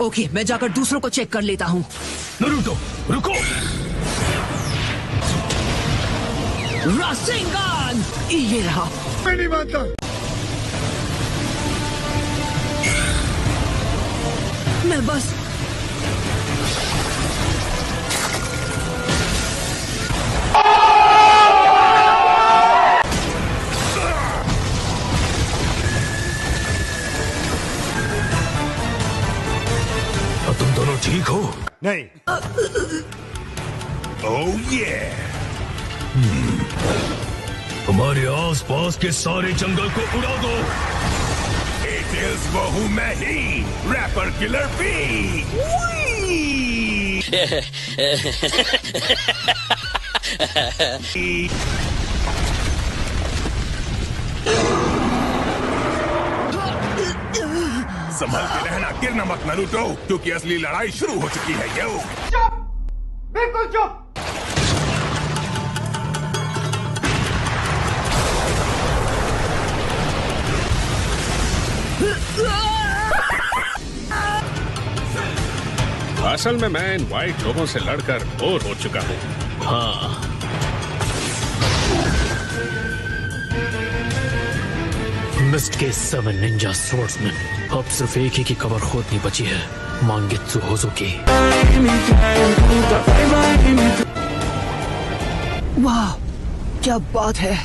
Okay, मैं जाकर दूसरों को चेक कर लेता हूँ। नारुतो, रुको। रासेंगान, ये रहा। मैं नहीं मानता। मैं बस तुम दोनों ठीक हो? नहीं। ओह ये हमारे आसपास के सारे जंगल को उड़ा दो। टेल्स वो हूँ मैं ही, रैपर किलर बी। संभल के रहना, गिरना मत नारुतो, क्योंकि असली लड़ाई शुरू हो चुकी है। यो चुप, बिल्कुल चुप। असल में मैं इन वाइट लोगों से लड़कर बोर हो चुका हूँ। हाँ, मिस्ट के 7 निंजा स्वॉर्ड्समैन। अब सिर्फ एक ही की कबर खोदनी बची है, मांगेत्सु होजुकी। वाह, क्या बात है।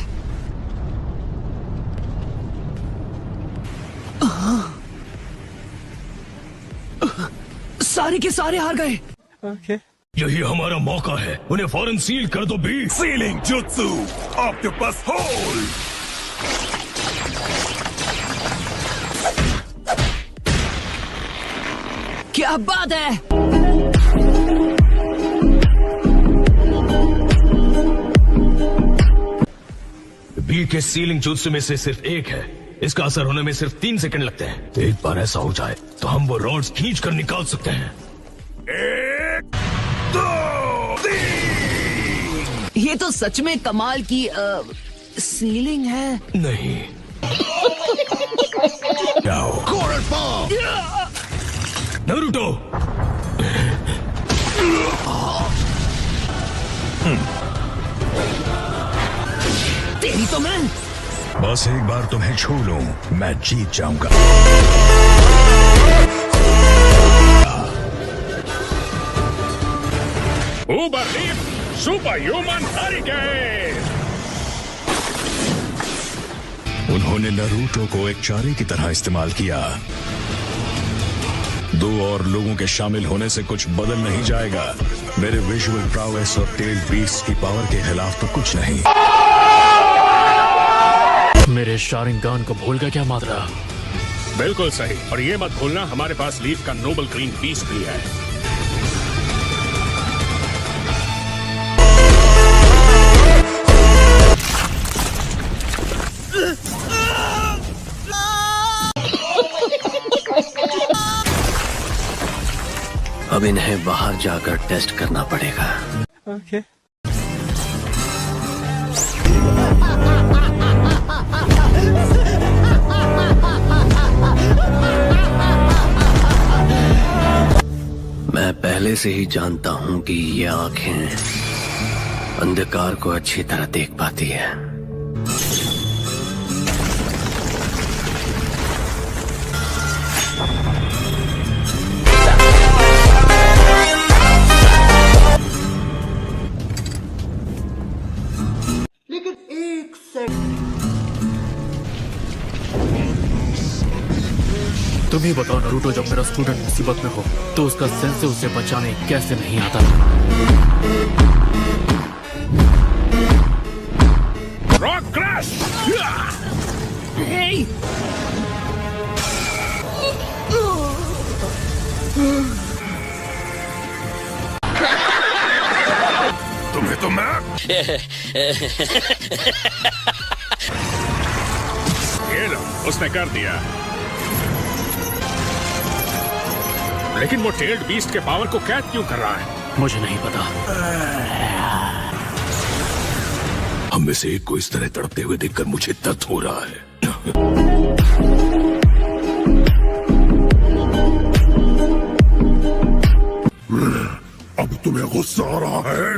सारे के सारे हार गए। यही हमारा मौका है, उन्हें फौरन सील कर दो बी। सीलिंग जुत्सु, ऑक्टोपस होल। क्या बात है। बी के सीलिंग जुत्सु में से सिर्फ एक है, इसका असर होने में सिर्फ 3 सेकंड लगते हैं। एक बार ऐसा हो जाए तो हम वो रॉड्स खींच कर निकाल सकते हैं। 1, 2, 3। ये तो सच में कमाल की सीलिंग है। नहीं। जाओ। नारुतो। तेरी तो मैं। बस एक बार तुम्हें छू लूं, मैं जीत जाऊंगा। उबर लीफ सुपर ह्यूमन हरिकेन। उन्होंने नारुतो को एक चारे की तरह इस्तेमाल किया। 2 और लोगों के शामिल होने से कुछ बदल नहीं जाएगा। मेरे विजुअल प्राउएस और टेल बीस्ट की पावर के खिलाफ तो कुछ नहीं। मेरे शारिंगान को भूल गया क्या मात्रा? बिल्कुल सही, और ये मत भूलना हमारे पास लीफ का नोबल ग्रीन पीस भी है। अब इन्हें बाहर जाकर टेस्ट करना पड़ेगा। मैं पहले से ही जानता हूं कि ये आंखें अंधकार को अच्छी तरह देख पाती है। लेकिन एक सेकंड, तुम ही बताओ नारुतो, जब मेरा स्टूडेंट मुसीबत में हो तो उसका सेंस उसे बचाने कैसे नहीं आता? Rock crash. तुम्हें तो मैं ये लो, उसने कर दिया। लेकिन वो टेल्ड बीस्ट के पावर को कैद क्यों कर रहा है? मुझे नहीं पता। हम में से एक को इस तरह तड़पते हुए देखकर मुझे दर्द हो रहा है। तुम्हें गुस्सा आ रहा है?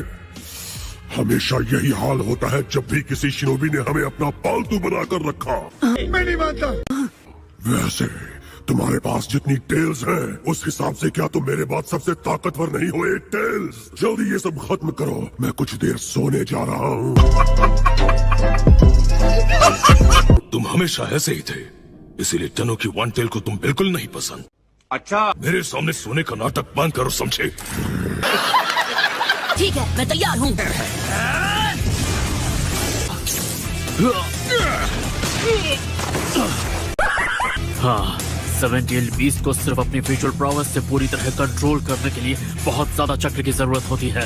हमेशा यही हाल होता है जब भी किसी शिनोबी ने हमें अपना पालतू बनाकर रखा। मैं नहीं मानता। वैसे तुम्हारे पास जितनी टेल्स हैं, उस हिसाब से क्या तुम मेरे बाद सबसे ताकतवर नहीं हो? टेल्स, जल्दी ये सब खत्म करो, मैं कुछ देर सोने जा रहा हूँ। तुम हमेशा ऐसे ही थे, इसीलिए टनो की वन टेल को तुम बिल्कुल नहीं पसंद। अच्छा, मेरे सामने सोने का नाटक बंद करो, समझे? ठीक है, मैं तैयार हूँ। हाँ, 7 बीस्ट को सिर्फ अपनी विजुअल प्रॉवर्स से पूरी तरह कंट्रोल करने के लिए बहुत ज्यादा चक्र की जरूरत होती है।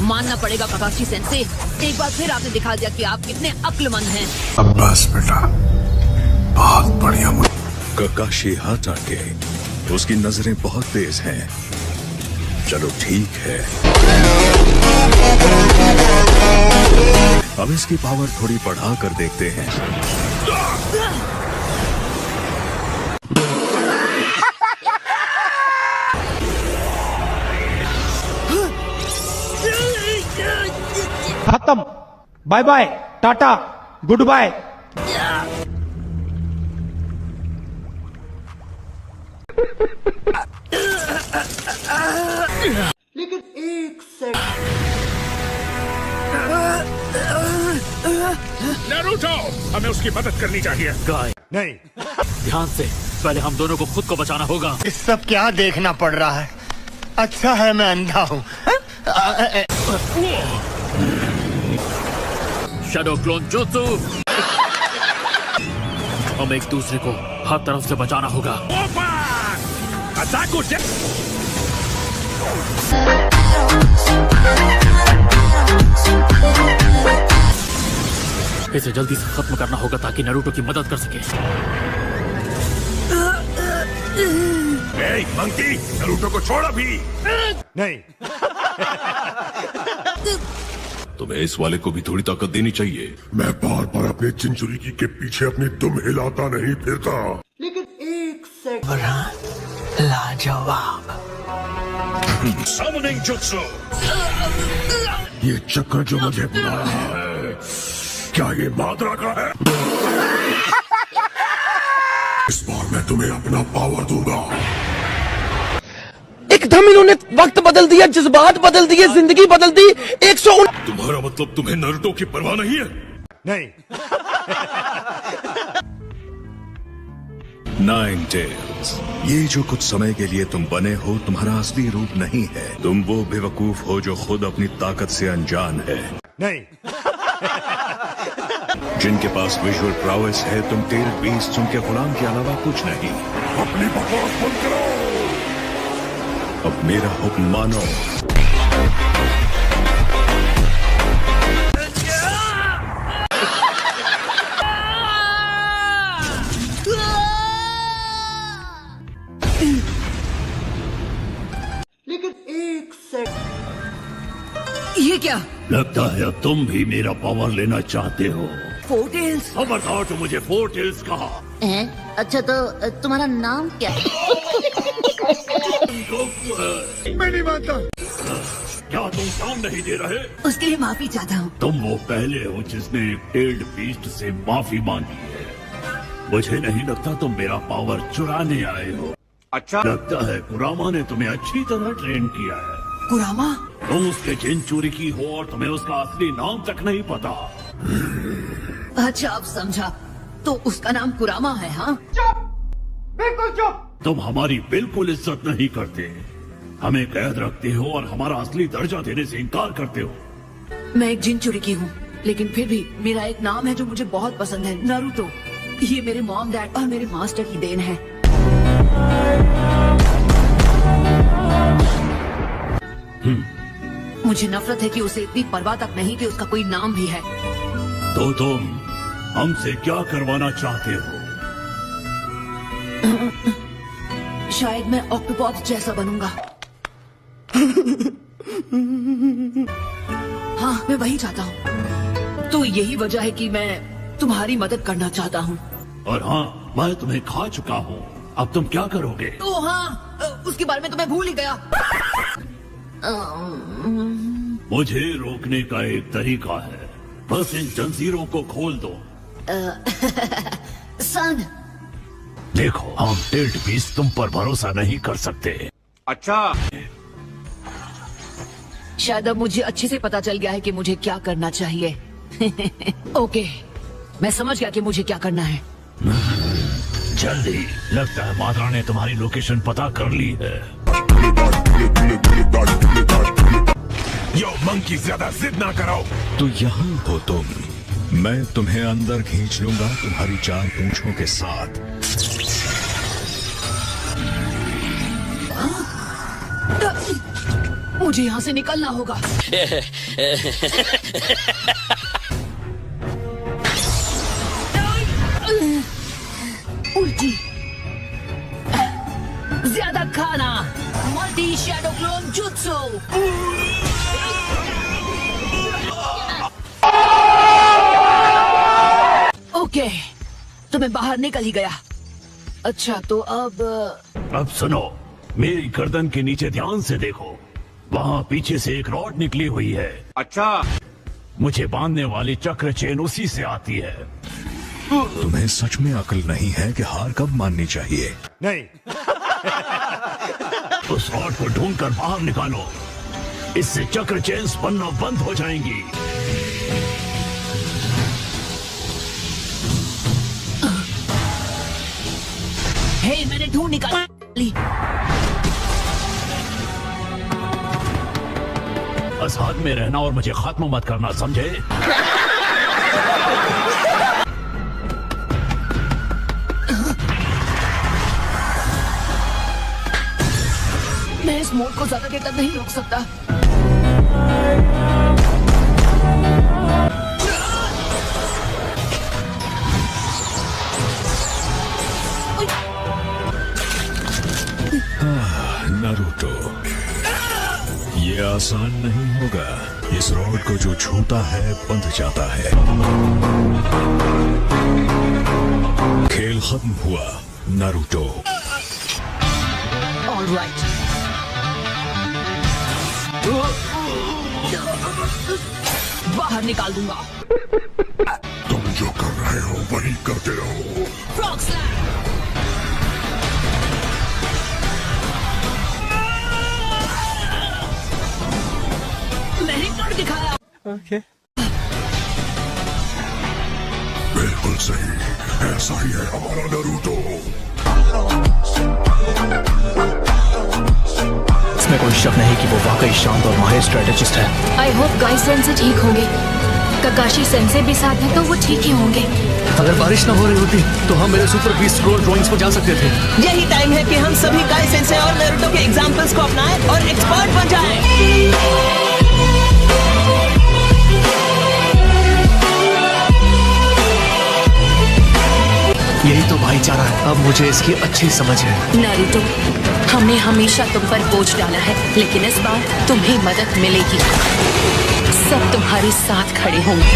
मानना पड़ेगा काकाशी सेंसे, एक बार फिर आपने दिखा दिया कि आप कितने अक्लमंद हैं। अब बस बेटा, बहुत बढ़िया। काकाशी हाथ आके, उसकी नजरें बहुत तेज हैं। चलो ठीक है, अब इसकी पावर थोड़ी बढ़ा कर देखते हैं। खत्म। Bye bye, tata, good bye. लेकिन एक सेकंड। नारुतो, हमें उसकी मदद करनी चाहिए। गाय नहीं, ध्यान से, पहले हम दोनों को खुद को बचाना होगा। इस सब क्या देखना पड़ रहा है? अच्छा है मैं अंधा हूँ। शैडो क्लोन जुत्सु, हम एक दूसरे को हर तरफ से बचाना होगा। इसे जल्दी से खत्म करना होगा ताकि नारुतो की मदद कर सके। मंकी, नारुतो को छोड़ अभी। नहीं। तुम्हें इस वाले को भी थोड़ी ताकत देनी चाहिए। मैं बार बार अपने चिंचुरिकी के पीछे अपनी दुम हिलाता नहीं फिरता। लेकिन एक सेकंड। लाजवाब। Summoning Jutsu। ये चक्कर जो मुझे बुला रहा है, क्या ये मात्रा का है? इस बार मैं तुम्हें अपना पावर दूंगा। एकदम इन्होंने वक्त बदल दिया, जज्बात बदल दिए, जिंदगी बदल दी। 100। तुम्हारा मतलब तुम्हें नारुतो की परवाह नहीं है? नहीं। 9 टेल्स, ये जो कुछ समय के लिए तुम बने हो, तुम्हारा असली रूप नहीं है। तुम वो बेवकूफ हो जो खुद अपनी ताकत से अनजान है। नहीं। जिनके पास विजुअल प्राउएस है, तुम टेल बीस्ट उनके गुलाम के अलावा कुछ नहीं। अपनी बकवास बंद करो। अब मेरा हुक्म मानो। लेकिन एक सेकंड। ये क्या? लगता है अब तुम भी मेरा पावर लेना चाहते हो। 4 टेल्स? खबरदार, तो मुझे 4 टेल्स कहा। अच्छा, तो तुम्हारा नाम क्या है? मैं नहीं मानता। क्या तुम काम नहीं दे रहे? उसके लिए माफी चाहता हूँ। तुम वो पहले हो जिसने एक टेल्ड बीस्ट से माफी मांगी है। मुझे नहीं लगता तुम मेरा पावर चुराने आए हो। अच्छा, लगता है कुरामा ने तुम्हें अच्छी तरह ट्रेन किया है। कुरामा? तुम उसके चिंचुरिकी हो और तुम्हें उसका असली नाम तक नहीं पता। अच्छा, अब समझा। तो उसका नाम कुरामा है? हाँ, चुप, बिल्कुल चुप। तुम हमारी बिल्कुल इज्जत नहीं करते, हमें कैद रखते हो और हमारा असली दर्जा देने से इनकार करते हो। मैं एक जिनचुरिकी हूँ, लेकिन फिर भी मेरा एक नाम है जो मुझे बहुत पसंद है, नारुतो। ये मेरे मॉम, डैड और मेरे मास्टर की देन है। मुझे नफरत है कि उसे इतनी परवाह तक नहीं कि उसका कोई नाम भी है। तो तुम हमसे क्या करवाना चाहते हो? शायद मैं ऑक्टोपस जैसा बनूंगा। हाँ, मैं वही चाहता हूँ। तो यही वजह है कि मैं तुम्हारी मदद करना चाहता हूँ। और हाँ, मैं तुम्हें खा चुका हूँ। अब तुम क्या करोगे? ओ हाँ, उसके बारे में तो मैं भूल ही गया। मुझे रोकने का एक तरीका है, बस इन जंजीरों को खोल दो। सन, देखो, हम टेल्ट बीस्ट तुम पर भरोसा नहीं कर सकते। अच्छा, शायद अब मुझे अच्छे से पता चल गया है कि मुझे क्या करना चाहिए। ओके, मैं समझ गया कि मुझे क्या करना है। जल्दी, लगता है मात्रा ने तुम्हारी लोकेशन पता कर ली है। यो मंकी, ज्यादा जिद ना करो। तो यहाँ हो तुम, मैं तुम्हें अंदर खींच लूंगा तुम्हारी 4 पूंछों के साथ। मुझे यहाँ से निकलना होगा। उल्टी, ज्यादा खाना, multi shadow clone jutsu. Okay, तो मैं बाहर निकल ही गया। अच्छा, तो अब सुनो, मेरी गर्दन के नीचे ध्यान से देखो, वहाँ पीछे से एक रॉड निकली हुई है। अच्छा, मुझे बांधने वाली चक्र चेन उसी से आती है। तुम्हें सच में अकल नहीं है कि हार कब माननी चाहिए? नहीं। उस रॉड को ढूंढकर बाहर निकालो, इससे चक्र चेन्स बनना बंद हो जाएंगी। हे, मैंने ढूंढ निकाली। बस हाथ में रहना और मुझे खत्म मत करना, समझे? मैं इस मोड को ज्यादा देर तक नहीं रोक सकता। नारुतो, ये आसान नहीं होगा। इस रॉड को जो छूता है बंध जाता है। खेल खत्म हुआ नारुतो। ऑलराइट, बाहर निकाल दूंगा। तुम जो कर रहे हो वही करते रहो। Frog slam. मैंने कर दिखाया। बिल्कुल सही, ऐसा ही है हमारा नारुतो। इसमें कोई शक नहीं कि वो वाकई शांत और माहिर स्ट्रेटेजिस्ट है। आई होप गाई सेंसे ठीक होंगे। ककाशी सेंसे भी साथ है तो वो ठीक ही होंगे। अगर बारिश न हो रही होती तो हम मेरे सुपर बीस्ट स्क्रॉल ड्राइंग्स पर जा सकते थे। यही टाइम है कि हम सभी गाई सेंसे और नारुतो के एग्जाम्पल्स को अपनाएं और एक्सपर्ट बन जाएं। यही तो भाईचारा है। अब मुझे इसकी अच्छी समझ है। नारुतो, हमने हमेशा तुम पर बोझ डाला है, लेकिन इस बार तुम्हें मदद मिलेगी। सब तुम्हारे साथ खड़े होंगे।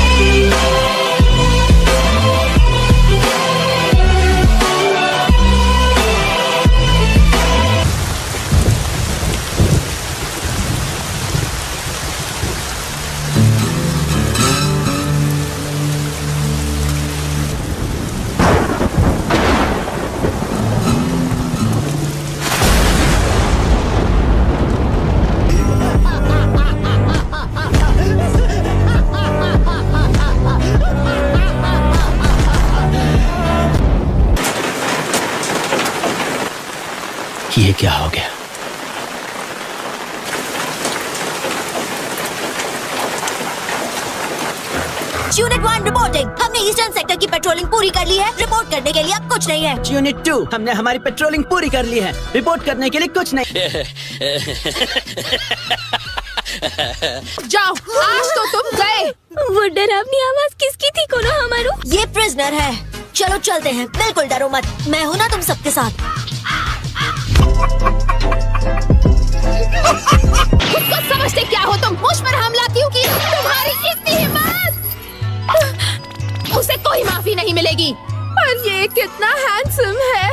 ये क्या हो गया? Unit 1 reporting. हमने ईस्टर्न सेक्टर की पेट्रोलिंग पूरी कर ली है। रिपोर्ट करने के लिए अब कुछ नहीं है। यूनिट 2, हमने हमारी पेट्रोलिंग पूरी कर ली है। रिपोर्ट करने के लिए कुछ नहीं। जाओ, आज तो तुम गए। वो डरावनी आवाज किसकी थी कोनो हमारू? ये प्रिजनर है। चलो चलते हैं। बिल्कुल डरो मत, मैं हूँ ना तुम सबके साथ। उसको समझते क्या हो तुम? मुझ पर हमला क्यों किया? तुम्हारी इतनी हिम्मत! उसे कोई माफी नहीं मिलेगी। पर ये कितना हैंडसम है।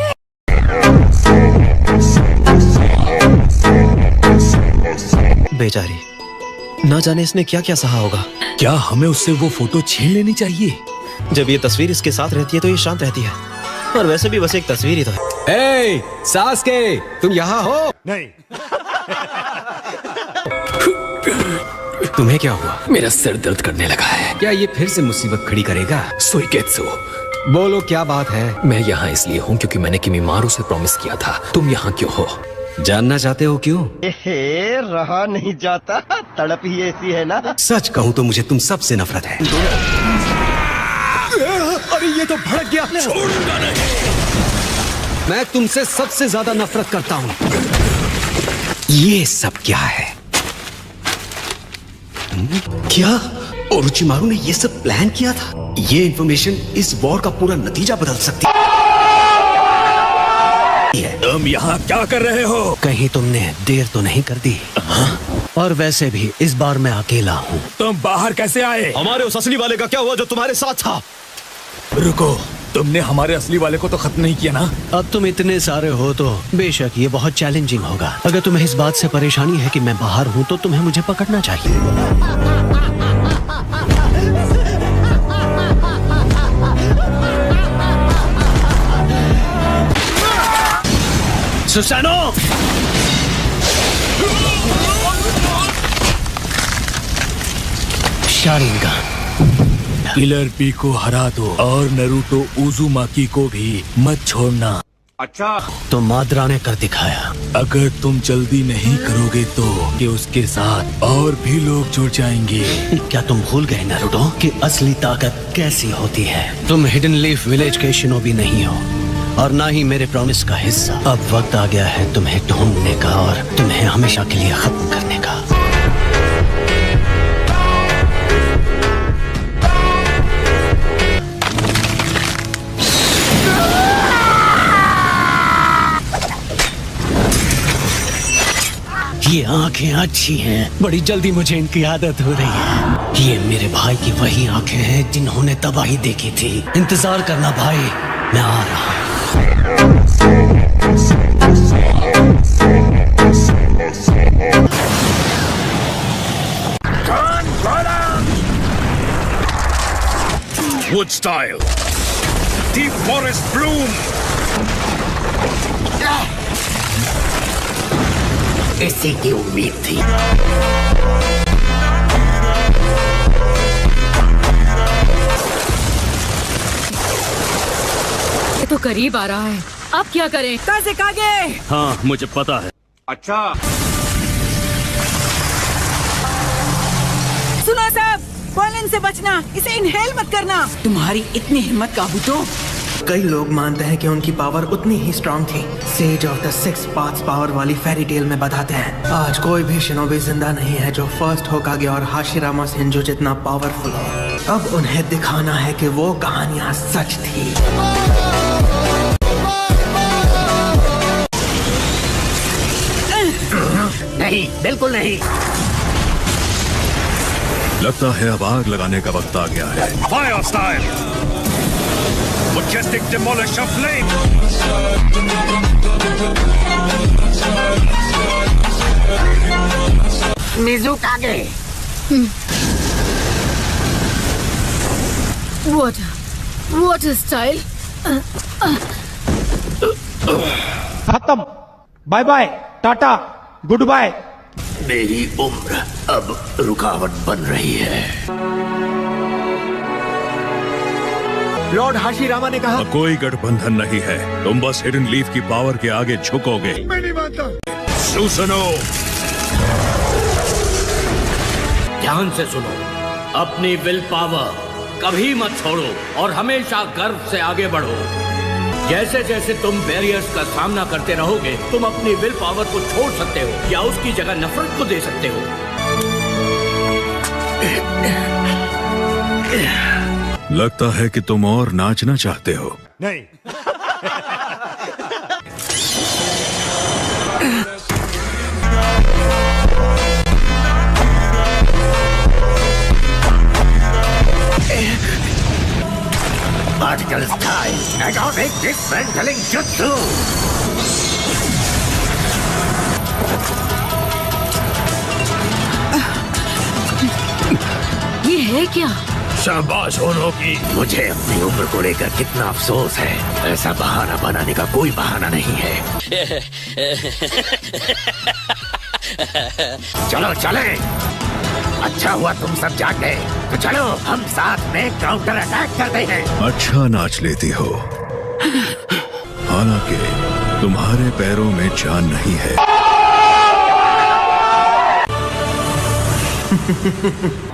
बेचारी, ना जाने इसने क्या क्या सहा होगा। क्या हमें उससे वो फोटो छीन लेनी चाहिए? जब ये तस्वीर इसके साथ रहती है तो ये शांत रहती है, और वैसे भी बस एक तस्वीर ही तो है। ए, सास्के, तुम यहाँ हो? नहीं। तुम्हें क्या हुआ? मेरा सिर दर्द करने लगा है। क्या ये फिर से मुसीबत खड़ी करेगा? सुइगेत्सु, बोलो क्या बात है? मैं यहाँ इसलिए हूँ क्योंकि मैंने किमीमारू से प्रॉमिस किया था। तुम यहाँ क्यों हो? जानना चाहते हो क्यों? रहा नहीं जाता, तड़प ही ऐसी है ना। सच कहूँ तो मुझे तुम सबसे नफरत है। अरे ये तो भड़क गया। छोड़ूंगा नहीं। मैं तुमसे सबसे ज्यादा नफरत करता हूँ। ये सब क्या है? क्या ओरोचिमारू ने ये सब प्लान किया था? ये इंफॉर्मेशन इस वॉर का पूरा नतीजा बदल सकती है। तुम यहाँ क्या कर रहे हो? कहीं तुमने देर तो नहीं कर दी? और वैसे भी इस बार मैं अकेला हूँ। तुम बाहर कैसे आए? हमारे उस असली वाले का क्या हुआ जो तुम्हारे साथ था? रुको, तुमने हमारे असली वाले को तो खत्म नहीं किया ना? अब तुम इतने सारे हो तो बेशक ये बहुत चैलेंजिंग होगा। अगर तुम्हें इस बात से परेशानी है कि मैं बाहर हूँ तो तुम्हें मुझे पकड़ना चाहिए। सुसानो! शारिंगन। किलर बी को हरा दो और नरूटो उजुमाकी को भी मत छोड़ना। अच्छा, तो माद्रा ने कर दिखाया। अगर तुम जल्दी नहीं करोगे तो कि उसके साथ और भी लोग जुड़ जाएंगे। क्या तुम भूल गए नारुतो कि असली ताकत कैसी होती है? तुम हिडन लीफ विलेज के शिनोबी नहीं हो और ना ही मेरे प्रॉमिस का हिस्सा। अब वक्त आ गया है तुम्हें ढूंढने का और तुम्हें हमेशा के लिए खत्म करने का। ये आंखें अच्छी हैं, बड़ी जल्दी मुझे इनकी आदत हो रही है। ये मेरे भाई की वही आंखें हैं जिन्होंने तबाही देखी थी। इंतजार करना भाई, मैं आ रहा हूँ। Wood style, deep forest bloom. इसी की उम्मीद थी। ये तो करीब आ रहा है, अब क्या करें? कैसे कागे? हाँ, मुझे पता है। अच्छा। सुनो सब, पॉलन से बचना, इसे इनहेल मत करना। तुम्हारी इतनी हिम्मत काबूतो। कई लोग मानते हैं कि उनकी पावर उतनी ही स्ट्रांग थी। Sage of the 6 paths power वाली फेरी टेल में बताते हैं। आज कोई भी शिनोबी जिंदा नहीं है जो फर्स्ट होकागे और हाशिरामा सेंजो जितना पावरफुल हो। अब उन्हें दिखाना है कि वो कहानियां सच थी। नहीं, बिल्कुल नहीं। लगता है अब आग लगाने का वक्त आ गया है। Fire style, majestic demolish of flame. मिज़ुकागे। What a style. खत्म, bye bye, tata, good bye. मेरी उम्र अब रुकावट बन रही है। लॉर्ड हाशिरामा ने कहा, कोई गठबंधन नहीं है, तुम बस हिडन लीफ की पावर के आगे झुकोगे। मैं नहीं मानता। सुसनो, ध्यान से सुनो, अपनी विल पावर कभी मत छोड़ो और हमेशा गर्व से आगे बढ़ो। जैसे जैसे तुम बैरियर्स का सामना करते रहोगे, तुम अपनी विल पावर को छोड़ सकते हो या उसकी जगह नफरत को दे सकते हो। लगता है कि तुम और नाचना चाहते हो। नहीं। Particle style, atomic dismantling jutsu. है क्या? शाबाश होनो की। मुझे अपनी उम्र को लेकर कितना अफसोस है। ऐसा बहाना बनाने का कोई बहाना नहीं है। चलो चले। अच्छा हुआ तुम सब जाग गए, तो चलो हम साथ में काउंटर अटैक करते हैं। अच्छा नाच लेती हो, हालांकि तुम्हारे पैरों में जान नहीं है।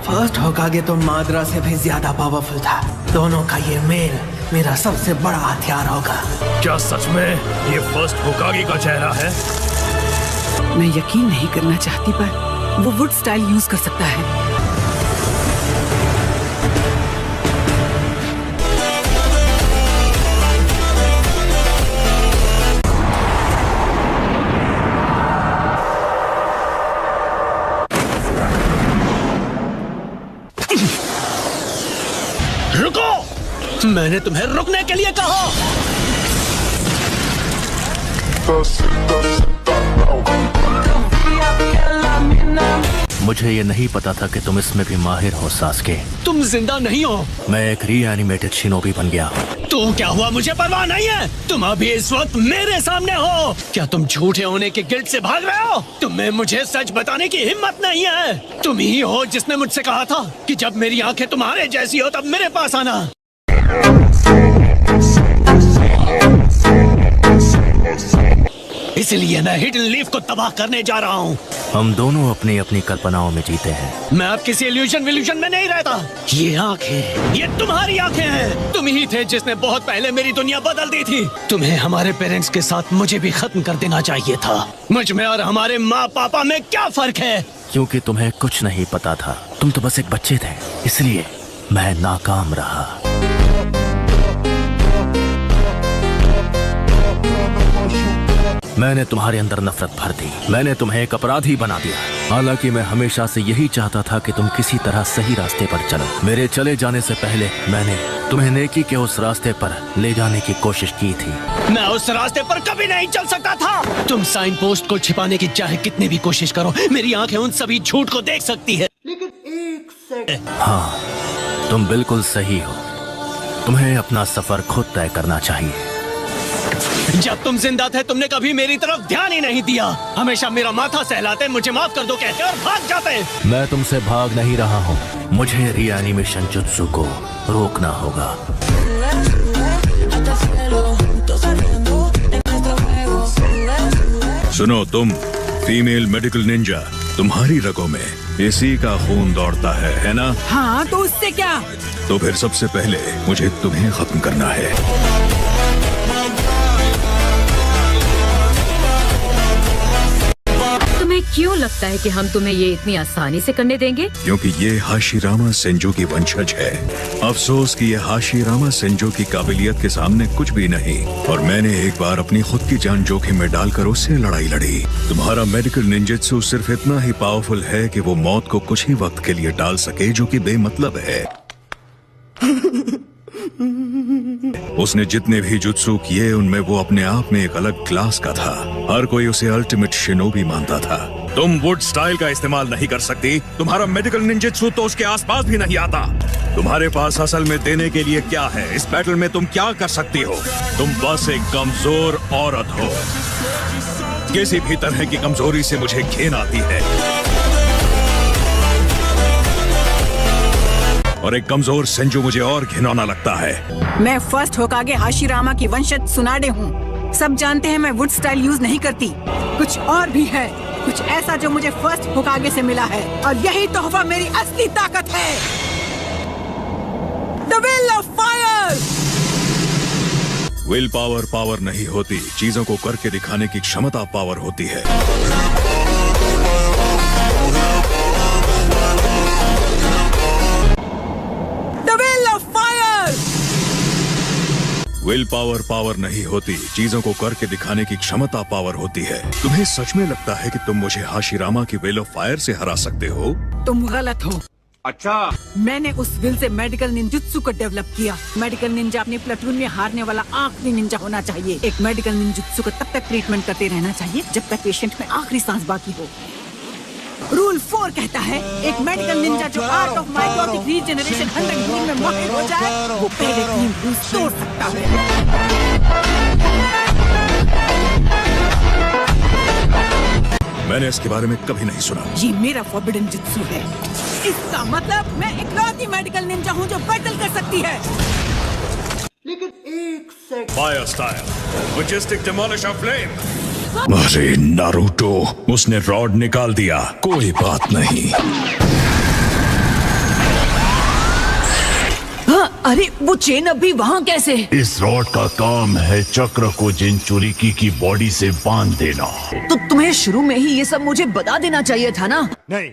फर्स्ट होकागे तो माद्रा से भी ज्यादा पावरफुल था। दोनों का ये मेल मेरा सबसे बड़ा हथियार होगा। क्या सच में ये फर्स्ट होकागे का चेहरा है? मैं यकीन नहीं करना चाहती, पर वो वुड स्टाइल यूज कर सकता है। रुको! मैंने तुम्हें रुकने के लिए कहा। मुझे ये नहीं पता था कि तुम इसमें भी माहिर हो सास्के। तुम जिंदा नहीं हो। मैं एक रीएनिमेटेड शिनोबी बन गया हूँ। तो क्या हुआ, मुझे परवाह नहीं है। तुम अभी इस वक्त मेरे सामने हो। क्या तुम झूठे होने के गिल्ट से भाग रहे हो? तुम्हें मुझे सच बताने की हिम्मत नहीं है। तुम ही हो जिसने मुझसे कहा था कि जब मेरी आंखें तुम्हारे जैसी हो तब मेरे पास आना। इसलिए मैं हिडन लीफ को तबाह करने जा रहा हूँ। हम दोनों अपनी अपनी कल्पनाओं में जीते हैं। मैं अब किसी इल्यूजन में नहीं रहता। ये आंखें, ये तुम्हारी आंखें हैं। तुम ही थे जिसने बहुत पहले मेरी दुनिया बदल दी थी। तुम्हें हमारे पेरेंट्स के साथ मुझे भी खत्म कर देना चाहिए था। मुझ में और हमारे माँ पापा में क्या फर्क है? क्योंकि तुम्हें कुछ नहीं पता था। तुम तो बस एक बच्चे थे, इसलिए मैं नाकाम रहा। मैंने तुम्हारे अंदर नफरत भर दी। मैंने तुम्हें एक अपराधी बना दिया। हालांकि मैं हमेशा से यही चाहता था कि तुम किसी तरह सही रास्ते पर चलो। मेरे चले जाने से पहले मैंने तुम्हें नेकी के उस रास्ते पर ले जाने की कोशिश की थी। मैं उस रास्ते पर कभी नहीं चल सकता था। तुम साइन पोस्ट को छिपाने की चाहे कितनी भी कोशिश करो, मेरी आंखें उन सभी झूठ को देख सकती है। लेकिन एक सेकंड। हाँ, तुम बिल्कुल सही हो। तुम्हें अपना सफर खुद तय करना चाहिए। जब तुम जिंदा थे तुमने कभी मेरी तरफ ध्यान ही नहीं दिया। हमेशा मेरा माथा सहलाते, मुझे माफ कर दो कहते और भाग जाते। मैं तुमसे भाग नहीं रहा हूँ। मुझे रीएनिमेशन जुत्सु को रोकना होगा। सुनो तुम फीमेल मेडिकल निंजा, तुम्हारी रगों में इसी का खून दौड़ता है ना? हाँ, तो उससे क्या? तो फिर सबसे पहले मुझे तुम्हें खत्म करना है। तुम्हें क्यों लगता है कि हम तुम्हें ये इतनी आसानी से करने देंगे? क्योंकि ये हाशिरामा सेंजो की वंशज है। अफसोस कि ये हाशिरामा सेंजो की काबिलियत के सामने कुछ भी नहीं। और मैंने एक बार अपनी खुद की जान जोखिम में डालकर उससे लड़ाई लड़ी। तुम्हारा मेडिकल निंजेत्सु सिर्फ इतना ही पावरफुल है कि वो मौत को कुछ ही वक्त के लिए टाल सके, जो कि बेमतलब है। उसने जितने भी जुत्सु किए उनमें वो अपने आप में एक अलग क्लास का था। हर कोई उसे अल्टीमेट शिनोबी मानता था। तुम वुड स्टाइल का इस्तेमाल नहीं कर सकती। तुम्हारा मेडिकल निंजेत्सु तो उसके आसपास भी नहीं आता। तुम्हारे पास असल में देने के लिए क्या है? इस बैटल में तुम क्या कर सकती हो? तुम बस एक कमजोर औरत हो। किसी भी तरह की कमजोरी से मुझे घिन आती है। और एक कमजोर सेंजो मुझे और घिनौना लगता है। मैं फर्स्ट होकागे हाशिरामा की वंशज सुनाडे हूँ। सब जानते हैं मैं वुड स्टाइल यूज नहीं करती। कुछ और भी है, कुछ ऐसा जो मुझे फर्स्ट होकागे से मिला है, और यही तोहफा मेरी असली ताकत है। The will of fire. Will power power नहीं होती, चीजों को करके दिखाने की क्षमता पावर होती है। विल पावर पावर नहीं होती, चीजों को करके दिखाने की क्षमता पावर होती है। तुम्हें सच में लगता है कि तुम मुझे हाशिरामा की विल ऑफ फायर से हरा सकते हो? तुम गलत हो। अच्छा, मैंने उस विल से मेडिकल निंजुत्सु को डेवलप किया। मेडिकल निंजा अपने प्लेटून में हारने वाला आखिरी निंजा होना चाहिए। एक मेडिकल निंजुत्सु को तब तक ट्रीटमेंट करते रहना चाहिए जब तक पेशेंट में आखिरी सांस बाकी हो। रूल 4 कहता है एक मेडिकल निंजा जो art of mitotic regeneration 100 healing में माहिर हो जाए वो पहले 3 रूल्स तोड़ सकता है। मैंने इसके बारे में कभी नहीं सुना। ये मेरा फॉरबिडन जुत्सु है। इसका मतलब मैं इकलौती मेडिकल निंजा हूँ जो बैटल कर सकती है। लेकिन एक second. Fire style, majestic demolisher flame. अरे नारुतो, उसने रॉड निकाल दिया। कोई बात नहीं। अरे वो चेन अभी वहाँ कैसे? इस रॉड का काम है चक्र को जिनचुरिकी की बॉडी से बांध देना। तो तुम्हें शुरू में ही ये सब मुझे बता देना चाहिए था ना? नहीं।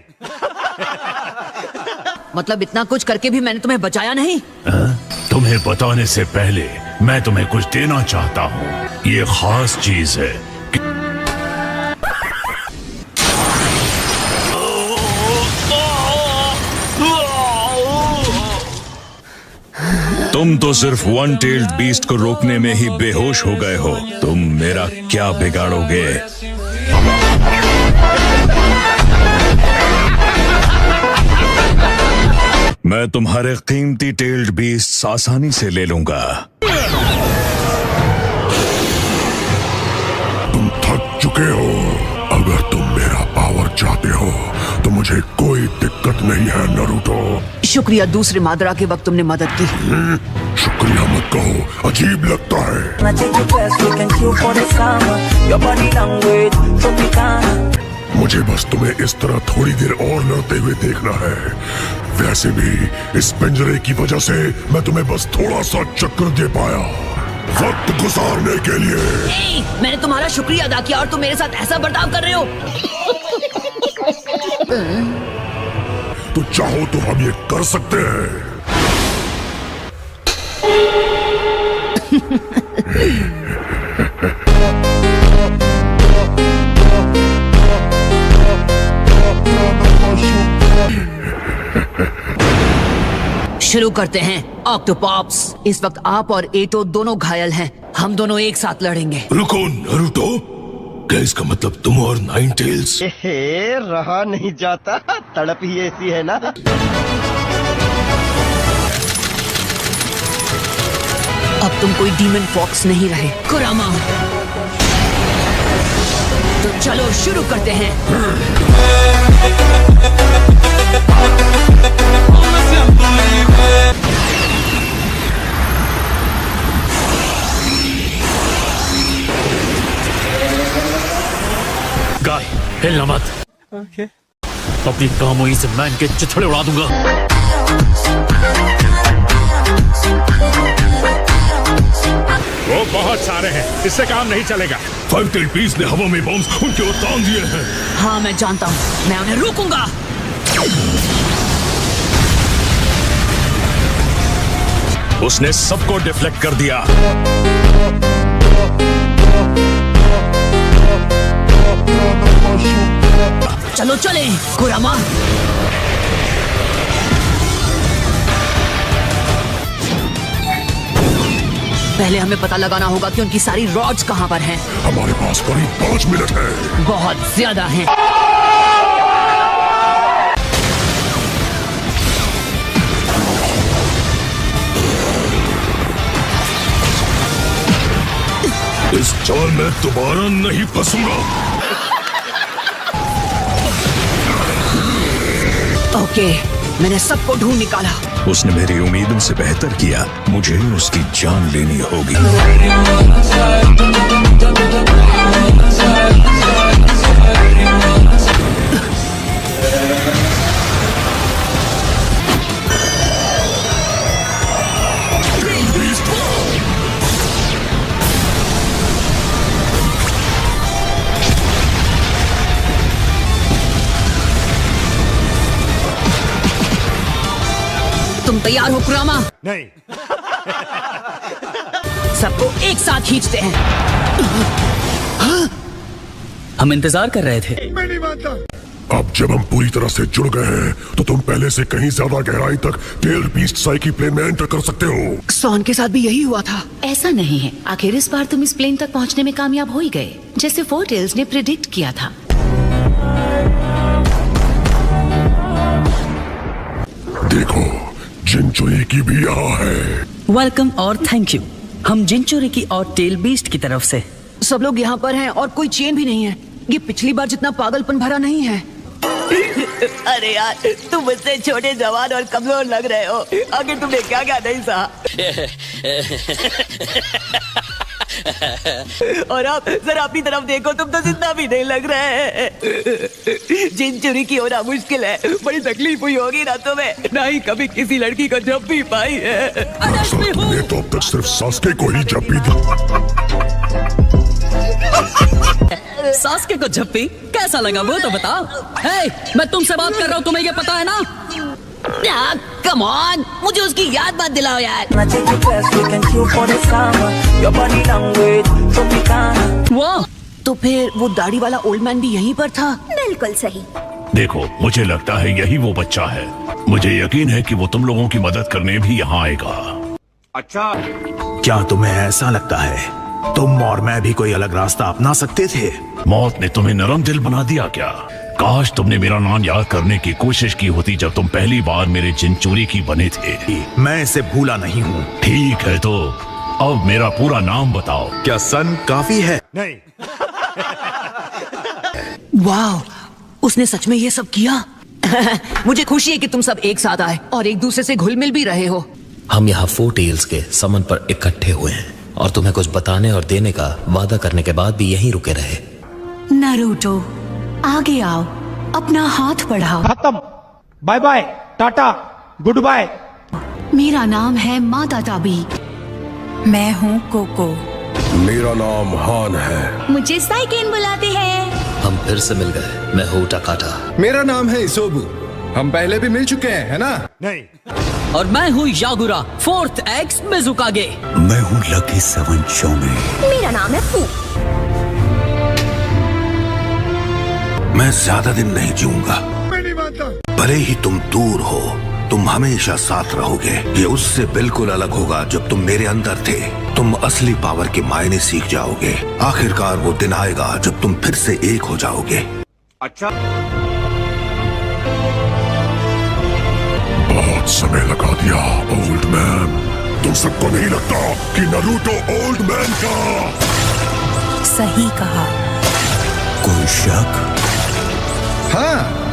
मतलब इतना कुछ करके भी मैंने तुम्हें बचाया नहीं? तुम्हें बताने से पहले मैं तुम्हें कुछ देना चाहता हूँ। ये खास चीज है। तुम तो सिर्फ वन टेल्ड बीस्ट को रोकने में ही बेहोश हो गए हो। तुम मेरा क्या बिगाड़ोगे? मैं तुम्हारे कीमती टेल्ड बीस्ट आसानी से ले लूंगा। तुम थक चुके हो। अगर तुम मेरा पावर चाहते हो तो मुझे कोई दिक्कत नहीं है नारुतो। शुक्रिया, दूसरे मादरा के वक्त तुमने मदद की। शुक्रिया मत कहो, अजीब लगता है। मुझे बस तुम्हें इस तरह थोड़ी देर और लड़ते हुए देखना है। वैसे भी इस पिंजरे की वजह से मैं तुम्हें बस थोड़ा सा चक्कर दे पाया वक्त गुजारने के लिए। मैंने तुम्हारा शुक्रिया अदा किया और तुम मेरे साथ ऐसा बर्ताव कर रहे हो। तो चाहो तो हम ये कर सकते हैं। शुरू करते हैं ऑक्टोपॉप्स। इस वक्त आप और एटो दोनों घायल हैं। हम दोनों एक साथ लड़ेंगे। रुको नारुतो, क्या इसका मतलब तुम और नाइन टेल्स? रहा नहीं जाता, तड़प ही ऐसी है ना। अब तुम कोई डीमन फॉक्स नहीं रहे कुरामा। तो चलो शुरू करते हैं। गाय हिलना मत। अपनी कामोई से मैं इनके चिथड़े उड़ा दूंगा। वो बहुत सारे हैं, इससे काम नहीं चलेगा। 5 टेल्ड बीस्ट ने हवा में बॉम्ब्स उनके ओर तान दिए हैं। हाँ मैं जानता हूँ, मैं उन्हें रोकूंगा। उसने सबको डिफ्लेक्ट कर दिया। चलो चले कुरामा। पहले हमें पता लगाना होगा कि उनकी सारी रॉड्स कहाँ पर हैं। हमारे पास करीब 5 मिनट है। बहुत ज्यादा हैं। इस जाल में दोबारा नहीं फंसूंगा। ओके, मैंने सबको ढूंढ निकाला। उसने मेरी उम्मीदों से बेहतर किया। मुझे उसकी जान लेनी होगी। तुम तैयार हो कुरामा? नहीं। सबको एक साथ खींचते हैं। हम इंतजार कर रहे थे। मैं नहीं मानता। अब जब हम पूरी तरह से जुड़ गए हैं तो तुम पहले से कहीं ज्यादा गहराई तक टेल्ड बीस्ट साइकी प्लेन में एंटर कर सकते हो। सॉन के साथ भी यही हुआ था। ऐसा नहीं है, आखिर इस बार तुम इस प्लेन तक पहुंचने में कामयाब हो ही गए, जैसे 4 टेल्स ने प्रिडिक्ट किया था। देखो, जिनचुरी की भी यहाँ है। वेलकम और थैंक यू। हम जिनचुरी की और टेल बीस्ट की तरफ से। सब लोग यहाँ पर हैं और कोई चेन भी नहीं है। ये पिछली बार जितना पागलपन भरा नहीं है। अरे यार, तुम मुझसे छोटे, जवान और कमजोर लग रहे हो। आगे तुमने क्या क्या नहीं सहा। और अब जरा अपनी तरफ देखो, तुम तो जिंदा भी नहीं लग रहे हैं। जिनचुरी की होना मुश्किल है। बड़ी तकलीफ हुई होगी ना तुम्हें, ना ही कभी किसी लड़की को झप्पी पाई है। तुमने तो अब तक सिर्फ सास्के को ही झप्पी दी। सास्के को झप्पी कैसा लगा वो तो बताओ। हे, मैं तुमसे बात कर रहा हूँ, तुम्हें ये पता है ना? कम ऑन, मुझे उसकी याद मत दिलाओ यार। वो तो फिर वो दाढ़ी वाला ओल्ड मैन भी यहीं पर था। बिल्कुल सही। देखो, मुझे लगता है यही वो बच्चा है। मुझे यकीन है कि वो तुम लोगों की मदद करने भी यहाँ आएगा। अच्छा, क्या तुम्हें ऐसा लगता है तुम और मैं भी कोई अलग रास्ता अपना सकते थे? मौत ने तुम्हें नरम दिल बना दिया क्या? काश तुमने मेरा नाम याद करने की कोशिश की होती जब तुम पहली बार मेरे जिनचुरी की बने थे। मैं इसे भूला नहीं हूँ। ठीक है, तो अब मेरा पूरा नाम बताओ। क्या सन काफी है? नहीं। वाह, उसने सच में ये सब किया। मुझे खुशी है कि तुम सब एक साथ आए और एक दूसरे से घुल मिल भी रहे हो। हम यहाँ 4 टेल्स के समन पर इकट्ठे हुए हैं और तुम्हें कुछ बताने और देने का वादा करने के बाद भी यहीं रुके रहे। नारुतो, आगे आओ, अपना हाथ बढ़ाओ। खत्म। Bye bye, tata, good bye. मेरा नाम है माता ताबी। मैं हूँ कोको। मेरा नाम हान है। मुझे साइकेन बुलाते हैं। हम फिर से मिल गए। मैं हूँ टाकाटा। मेरा नाम है इसोबू। हम पहले भी मिल चुके हैं, है ना? नहीं। और मैं हूँ यागुरा, 4th एक्स मिजुकागे। मैं हूँ लकी 7 शोमे। मेरा नाम है फू। मैं ज्यादा दिन नहीं जीऊंगा। भले ही तुम दूर हो, तुम हमेशा साथ रहोगे। ये उससे बिल्कुल अलग होगा जब तुम मेरे अंदर थे। तुम असली पावर के मायने सीख जाओगे। आखिरकार वो दिन आएगा जब तुम फिर से एक हो जाओगे। अच्छा, बहुत समय लगा दिया ओल्ड मैन। तुम सबको नहीं लगता कि नारुतो ओल्ड मैन का? सही कहा। कोई शक? हाँ।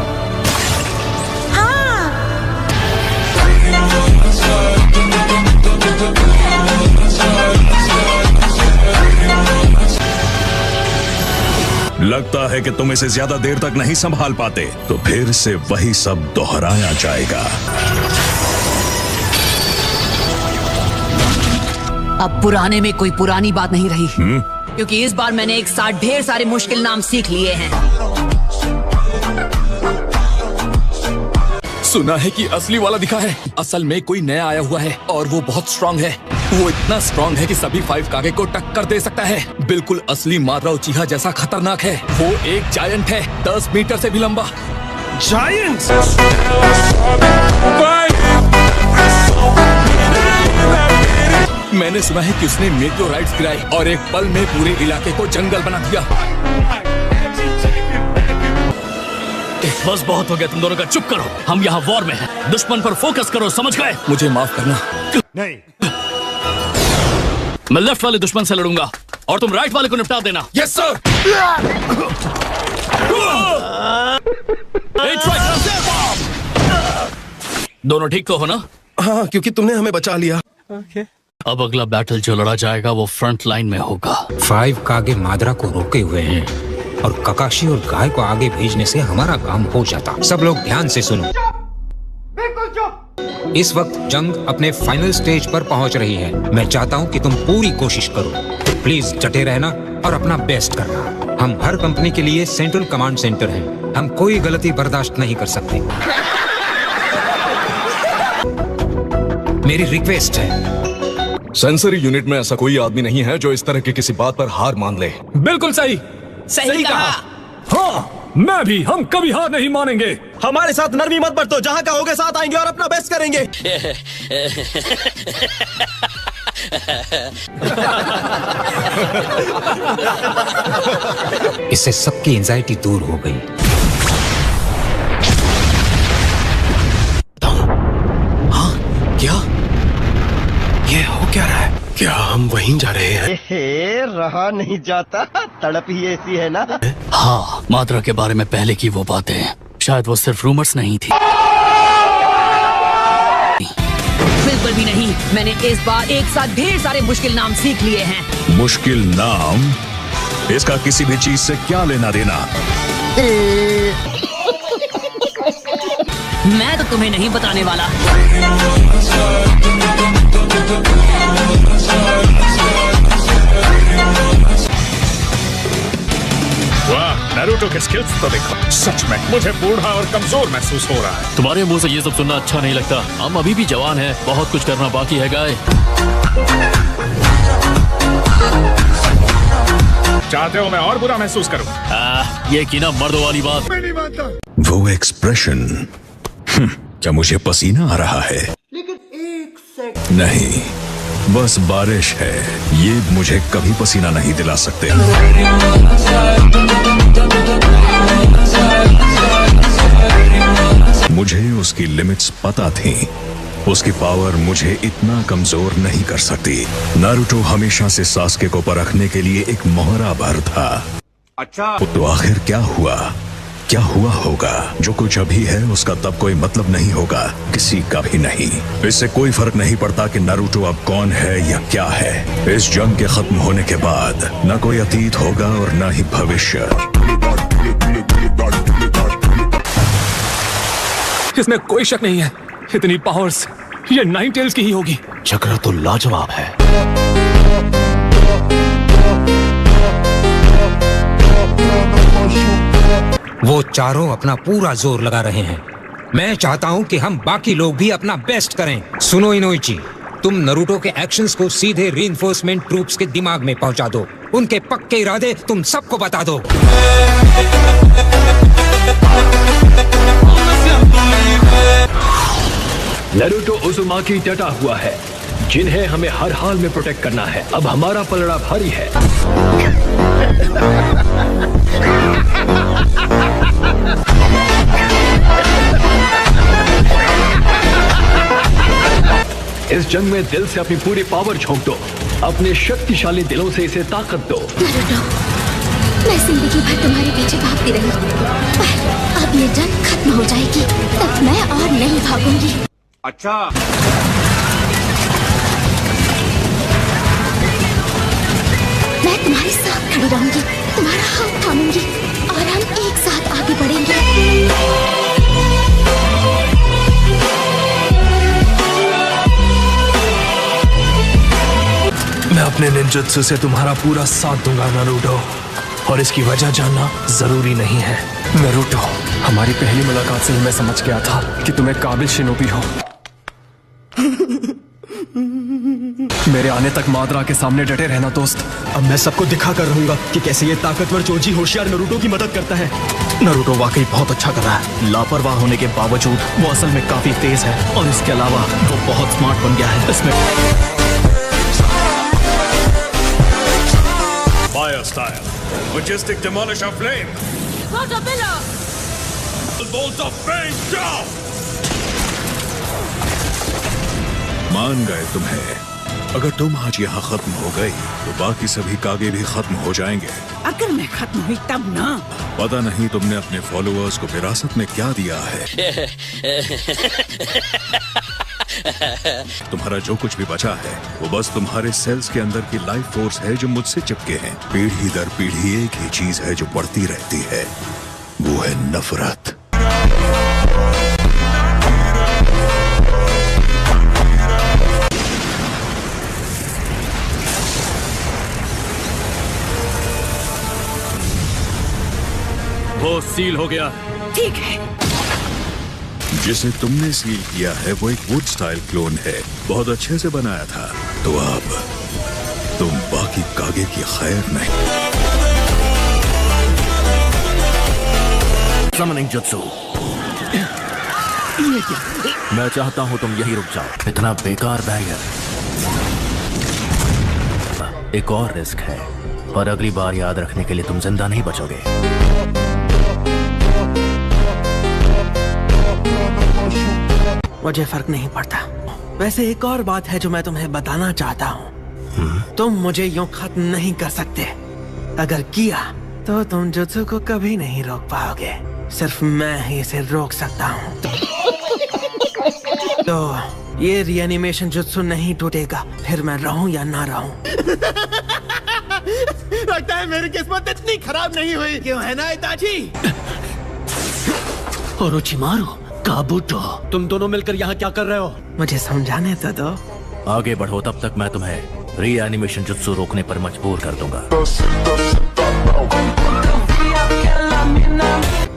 लगता है कि तुम इसे ज्यादा देर तक नहीं संभाल पाते, तो फिर से वही सब दोहराया जाएगा। अब पुराने में कोई पुरानी बात नहीं रही। क्योंकि इस बार मैंने एक साथ ढेर सारे मुश्किल नाम सीख लिए हैं। सुना है कि असली वाला दिखा है। असल में कोई नया आया हुआ है और वो बहुत स्ट्रांग है। वो इतना स्ट्रांग है कि सभी 5 कागे को टक्कर दे सकता है। बिल्कुल असली मार्रा उचीहा जैसा खतरनाक है। वो एक जायंट है, 10 मीटर से भी लंबा। जायंट? मैंने सुना है कि उसने मेटेओराइट्स गिराई और एक पल में पूरे इलाके को जंगल बना दिया। बस बहुत हो गया तुम दोनों का, चुप करो। हम यहाँ वॉर में हैं। दुश्मन पर फोकस करो, समझ गए? मुझे माफ करना। नहीं। मैं लेफ्ट वाले दुश्मन से लड़ूंगा और तुम राइट वाले को निपटा देना। Yes sir. दोनों ठीक तो हो ना? हाँ, क्योंकि तुमने हमें बचा लिया। अब अगला बैटल जो लड़ा जाएगा वो फ्रंट लाइन में होगा। 5 कागे माद्रा को रोके हुए हैं और ककाशी और गाय को आगे भेजने से हमारा काम हो जाता। सब लोग ध्यान से सुनो। इस वक्त जंग अपने फाइनल स्टेज पर पहुंच रही है। मैं चाहता हूं कि तुम पूरी कोशिश करो। तो प्लीज डटे रहना और अपना बेस्ट करना। हम हर कंपनी के लिए सेंट्रल कमांड सेंटर हैं। हम कोई गलती बर्दाश्त नहीं कर सकते। मेरी रिक्वेस्ट है। सेंसरी यूनिट में ऐसा कोई आदमी नहीं है जो इस तरह की किसी बात पर हार मान ले। बिल्कुल सही। सही कहा। हाँ, मैं भी। हम कभी हार नहीं मानेंगे। हमारे साथ नरमी मत बरतो। जहाँ कहोगे साथ आएंगे और अपना बेस्ट करेंगे। इससे सबकी एंजाइटी दूर हो गई। हम वहीं जा रहे हैं। रहा नहीं जाता, तड़प ही ऐसी है ना। हाँ, माद्रा के बारे में पहले की वो बातें शायद वो सिर्फ रूमर्स नहीं थी। बिल्कुल भी नहीं। मैंने इस बार एक साथ ढेर सारे मुश्किल नाम सीख लिए हैं। मुश्किल नाम? इसका किसी भी चीज से क्या लेना देना? मैं तो तुम्हें नहीं बताने वाला। वाह, नारुतो के स्किल्स तो देखो। सच में मुझे बूढ़ा और कमजोर महसूस हो रहा है। तुम्हारे मुंह से ये सब सुनना अच्छा नहीं लगता। हम अभी भी जवान हैं, बहुत कुछ करना बाकी है गाय। चाहते हो मैं और बुरा महसूस करूं? ये की ना मर्दों वाली बात। वो एक्सप्रेशन, क्या मुझे पसीना आ रहा है? लेकिन एक सेकंड नहीं, बस बारिश है। ये मुझे कभी पसीना नहीं दिला सकते। मुझे उसकी लिमिट्स पता थी। उसकी पावर मुझे इतना कमजोर नहीं कर सकती। नारुतो हमेशा से सास्के को परखने के लिए एक मोहरा भर था। अच्छा, तो आखिर क्या हुआ? क्या हुआ होगा? जो कुछ अभी है उसका तब कोई मतलब नहीं होगा, किसी का भी नहीं। इससे कोई फर्क नहीं पड़ता कि नारुतो अब कौन है या क्या है। इस जंग के खत्म होने के बाद न कोई अतीत होगा और न ही भविष्य। इसमें कोई शक नहीं है, इतनी पावर्स ये नाइन टेल्स की ही होगी। चक्र तो लाजवाब है। वो चारों अपना पूरा जोर लगा रहे हैं। मैं चाहता हूं कि हम बाकी लोग भी अपना बेस्ट करें। सुनो इनोइची, तुम नारुतो के एक्शंस को सीधे रीइंफोर्समेंट ट्रूप्स के दिमाग में पहुंचा दो। उनके पक्के इरादे तुम सबको बता दो। नारुतो उज़ुमाकी डटा हुआ है, जिन्हें हमें हर हाल में प्रोटेक्ट करना है। अब हमारा पलड़ा भारी है। इस जंग में दिल से अपनी पूरी पावर झोंक दो। अपने शक्तिशाली दिलों से इसे ताकत दो। नारुतो, मैं जिंदगी भर तुम्हारे पीछे भागती रही, पर अब ये जंग खत्म हो जाएगी, तब मैं और नहीं भागूंगी। अच्छा, मैं तुम्हारे साथ खड़ी रहूंगी, तुम्हारा हाथ थामूंगी और हम एक साथ आगे बढ़ेंगे। मैं अपने निंजुत्सु से तुम्हारा पूरा साथ दूंगा नारुतो, और इसकी वजह जानना जरूरी नहीं है। नारुतो, हमारी पहली मुलाकात से ही मैं समझ गया था कि तुम्हें काबिल शिनोबी हो। मेरे आने तक माद्रा के सामने डटे रहना दोस्त। अब मैं सबको दिखा कर रहूंगा कि कैसे ये ताकतवर जोजी होशियार नारुतो की मदद करता है। नारुतो वाकई बहुत अच्छा कर रहा है। लापरवाह होने के बावजूद वो असल में काफी तेज है, और इसके अलावा वो बहुत स्मार्ट बन गया है। इसमें fire style, majestic demolish of flame, bolt of fame. मान गए तुम्हें। अगर तुम आज यहाँ खत्म हो गई तो बाकी सभी कागे भी खत्म हो जाएंगे। अगर मैं खत्म हुई तब ना। पता नहीं तुमने अपने फॉलोअर्स को विरासत में क्या दिया है। तुम्हारा जो कुछ भी बचा है वो बस तुम्हारे सेल्स के अंदर की लाइफ फोर्स है जो मुझसे चिपके हैं। पीढ़ी दर पीढ़ी एक ही चीज है जो बढ़ती रहती है, वो है नफरत। वो सील हो गया। ठीक है। जिसे तुमने सील किया है वो एक वुड स्टाइल क्लोन है, बहुत अच्छे से बनाया था। तो अब तुम बाकी कागे की खैर नहीं। Summoning jutsu. मैं चाहता हूं तुम यही रुक जाओ। इतना बेकार बैरियर। एक और रिस्क है, और अगली बार याद रखने के लिए तुम जिंदा नहीं बचोगे। मुझे फर्क नहीं पड़ता। वैसे एक और बात है जो मैं तुम्हें बताना चाहता हूँ। तुम मुझे यूं खत्म नहीं कर सकते। अगर किया तो तुम जुत्सु को कभी नहीं रोक पाओगे। सिर्फ मैं ही इसे रोक सकता हूँ। तो ये रीएनिमेशन जुत्सु नहीं टूटेगा, फिर मैं रहूं या ना रहूं। लगता है मेरी किस्मत इतनी खराब नहीं हुई, क्यों है ना इताची? ओरोचिमारू, काबुटो, तुम दोनों मिलकर यहाँ क्या कर रहे हो? मुझे समझाने तो दो। आगे बढ़ो, तब तक मैं तुम्हें रीएनिमेशन जुत्सु रोकने पर मजबूर कर दूंगा।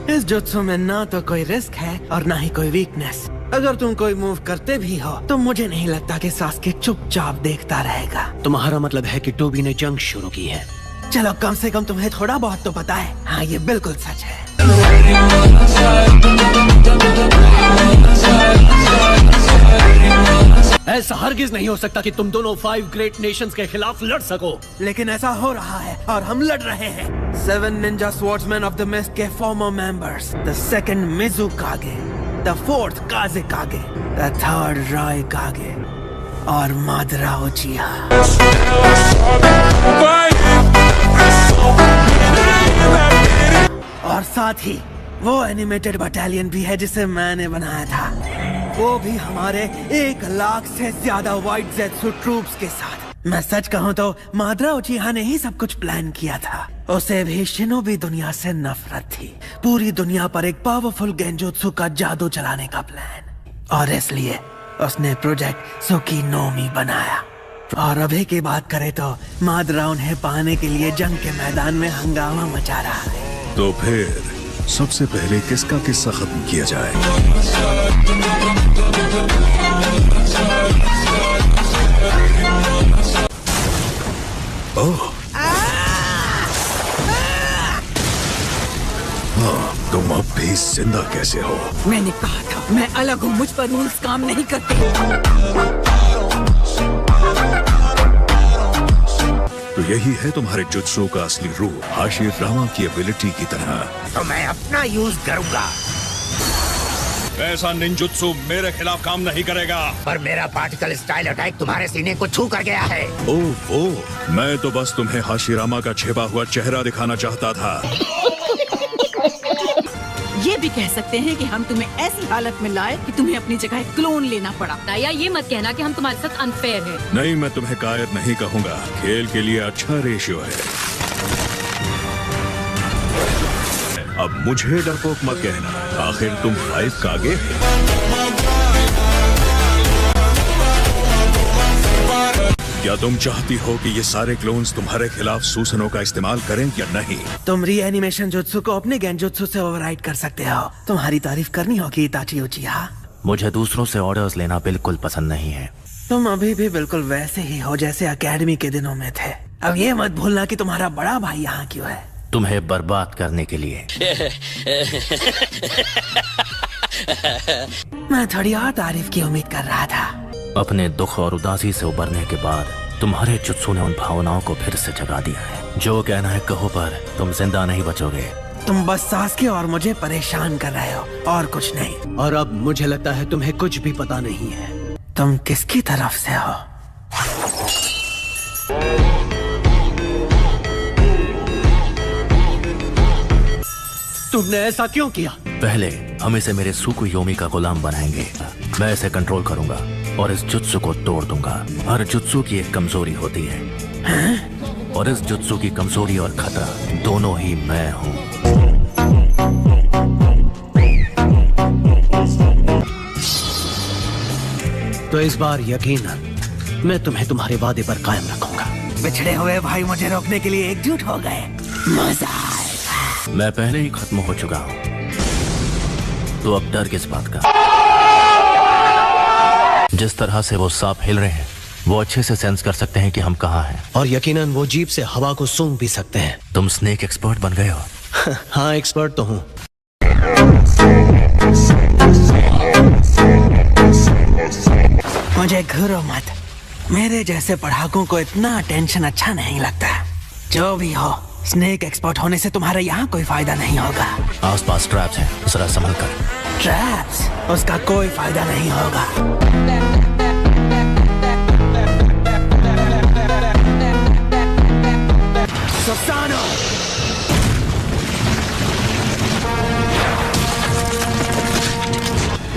इस जुत्सु में ना तो कोई रिस्क है और ना ही कोई वीकनेस। अगर तुम कोई मूव करते भी हो तो मुझे नहीं लगता कि सास्के चुपचाप देखता रहेगा। तुम्हारा मतलब है कि टोबी ने जंग शुरू की है? चलो कम से कम तुम्हें थोड़ा बहुत तो पता है। हाँ, ये बिल्कुल सच है। ऐसा हरगिज नहीं हो सकता कि तुम दोनों 5 ग्रेट नेशंस के खिलाफ लड़ सको। लेकिन ऐसा हो रहा है और हम लड़ रहे हैं। 7 ninja swordsman of the mist के former members, the 2nd Mizukage, the 4th Kazekage, the 3rd Raikage और मादरा उचिहा। और साथ ही वो एनिमेटेड बटालियन भी है जिसे मैंने बनाया था, वो भी हमारे 1 लाख से ज्यादा व्हाइट ज़ेत्सु ट्रूप्स के साथ। मैं सच कहूँ तो मादरा उचिहा ने ही सब कुछ प्लान किया था। उसे भी शिनोबी दुनिया से नफरत थी। पूरी दुनिया पर एक पावरफुल गेंजुत्सु का जादू चलाने का प्लान, और इसलिए उसने प्रोजेक्ट सुकीनोमी बनाया। और अभी की बात करें तो मादरा उन्हें पाने के लिए जंग के मैदान में हंगामा मचा रहा है। तो फिर सबसे पहले किसका किस्सा खत्म किया जाए? ओह, तुम अब भी जिंदा कैसे हो? मैंने कहा था मैं अलग हूँ, मुझ पर रूल्स काम नहीं करते। तो यही है तुम्हारे जुत्सु का असली रूप, हाशिरामा की एबिलिटी की तरह। तो मैं अपना यूज करूंगा। ऐसा निंजुत्सु मेरे खिलाफ काम नहीं करेगा। पर मेरा पार्टिकल स्टाइल अटैक तुम्हारे सीने को छू कर गया है। ओह, मैं तो बस तुम्हें हाशिरामा का छिपा हुआ चेहरा दिखाना चाहता था। ये भी कह सकते हैं कि हम तुम्हें ऐसी हालत में लाए कि तुम्हें अपनी जगह क्लोन लेना पड़ा। ताया, ये मत कहना कि हम तुम्हारे साथ अनफेयर है। नहीं, मैं तुम्हें कायर नहीं कहूँगा। खेल के लिए अच्छा रेशियो है। अब मुझे डरपोक मत कहना, आखिर तुम 5 का आगे। क्या तुम चाहती हो कि ये सारे क्लोन्स तुम्हारे खिलाफ सूसनों का इस्तेमाल करें या नहीं? तुम रीएनिमेशन जुत्सु को अपने गेंजुत्सु से ओवरराइड कर सकते हो। तुम्हारी तारीफ करनी होगी इताची उचिहा। मुझे दूसरों से ऑर्डर्स लेना बिल्कुल पसंद नहीं है। तुम अभी भी बिल्कुल वैसे ही हो जैसे एकेडमी के दिनों में थे। अब ये मत भूलना कि तुम्हारा बड़ा भाई यहाँ क्यों है। तुम्हें बर्बाद करने के लिए। मैं थोड़ी और तारीफ की उम्मीद कर रहा था। अपने दुख और उदासी से उबरने के बाद तुम्हारे जुत्सु ने उन भावनाओं को फिर से जगा दिया है। जो कहना है कहो, पर तुम जिंदा नहीं बचोगे। तुम बस सास्के और मुझे परेशान कर रहे हो और कुछ नहीं। और अब मुझे लगता है तुम्हें कुछ भी पता नहीं है। तुम किसकी तरफ से हो? तुमने ऐसा क्यों किया? पहले हम इसे मेरे सुकुयोमी का गुलाम बनाएंगे। मैं इसे कंट्रोल करूंगा और इस जुत्सु को तोड़ दूंगा। हर जुत्सु की एक कमजोरी होती है, और इस जुत्सु की कमजोरी और खतरा दोनों ही मैं हूँ। तो इस बार यकीनन मैं तुम्हें तुम्हारे वादे पर कायम रखूंगा। बिछड़े हुए भाई मुझे रोकने के लिए एकजुट हो गए। मजा आएगा। मैं पहले ही खत्म हो चुका हूँ, तो अब डर किस बात का? जिस तरह से वो सांप हिल रहे हैं, वो अच्छे से सेंस कर सकते हैं कि हम कहाँ हैं। और यकीनन वो जीप से हवा को सूंघ भी सकते हैं। तुम स्नेक एक्सपर्ट बन गए हो। हाँ, एक्सपर्ट तो हूँ। मुझे घूरो मत। मेरे जैसे पढ़ाकों को इतना टेंशन अच्छा नहीं लगता। जो भी हो, स्नेक एक्सपर्ट होने से तुम्हारा यहाँ कोई फायदा नहीं होगा। आसपास ट्रैप्स हैं, जरा संभल कर। ट्रैप्स? उसका कोई फायदा नहीं होगा। सुसानो।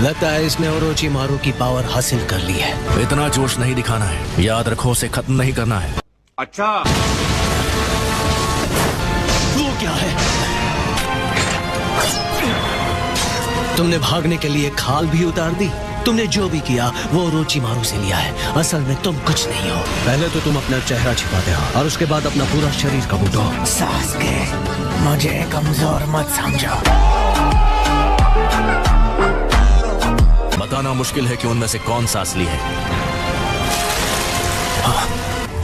लगता है इसने ओरोचिमारू की पावर हासिल कर ली है। इतना जोश नहीं दिखाना है, याद रखो उसे खत्म नहीं करना है। अच्छा वो क्या है? तुमने भागने के लिए खाल भी उतार दी। तुमने जो भी किया वो ओरोचिमारू से लिया है। असल में तुम कुछ नहीं हो। पहले तो तुम अपना चेहरा छिपाते हो और उसके बाद अपना पूरा शरीर कबूतो। सास्के, मुझे कमजोर मत समझो। बताना मुश्किल है कि उनमें से कौन सा असली है।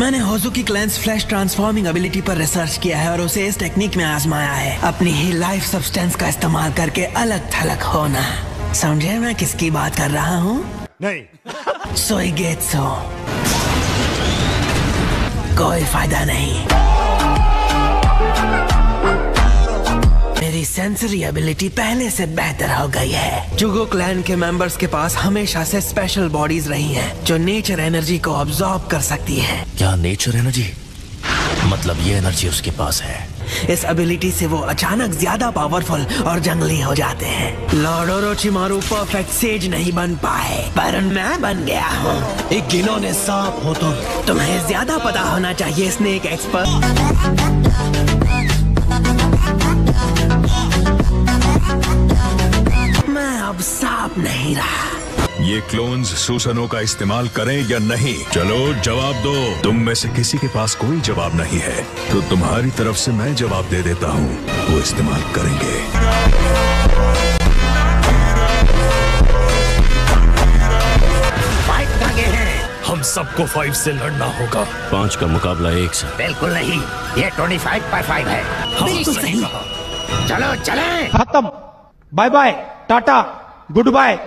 मैंने होजुकी क्लैंस फ्लैश ट्रांसफॉर्मिंग एबिलिटी पर रिसर्च किया है और उसे इस टेक्निक में आजमाया है। अपनी ही लाइफ सब्सटेंस का इस्तेमाल करके अलग थलग होना। समझे मैं किसकी बात कर रहा हूँ? नहीं। सोइगेत्सु। कोई फायदा नहीं। मेरी सेंसरी एबिलिटी पहले से बेहतर हो गई है। जुगो क्लैन के मेंबर्स के पास हमेशा से स्पेशल बॉडीज रही हैं, जो नेचर एनर्जी को ऑब्जॉर्ब कर सकती है। क्या नेचर एनर्जी? मतलब ये एनर्जी उसके पास है। इस एबिलिटी से वो अचानक ज्यादा पावरफुल और जंगली हो जाते हैं। लॉर्ड ओरोचिमारू परफेक्ट सेज नहीं बन पाए, पर मैं बन गया हूँ। एक घिनौने सांप हो तुम। तुम्हें ज्यादा पता होना चाहिए स्नेक एक्सपर्ट। मैं अब सांप नहीं रहा। ये क्लोन्स सुसनो का इस्तेमाल करें या नहीं? चलो जवाब दो। तुम में से किसी के पास कोई जवाब नहीं है तो तुम्हारी तरफ से मैं जवाब दे देता हूँ, वो इस्तेमाल करेंगे। फाइट आगे है। हम सबको 5 से लड़ना होगा। 5 का मुकाबला 1 से। बिल्कुल नहीं, ये 25/5 है। बिल्कुल सही। चलो चलें। खत्म। Bye bye, tata, good bye.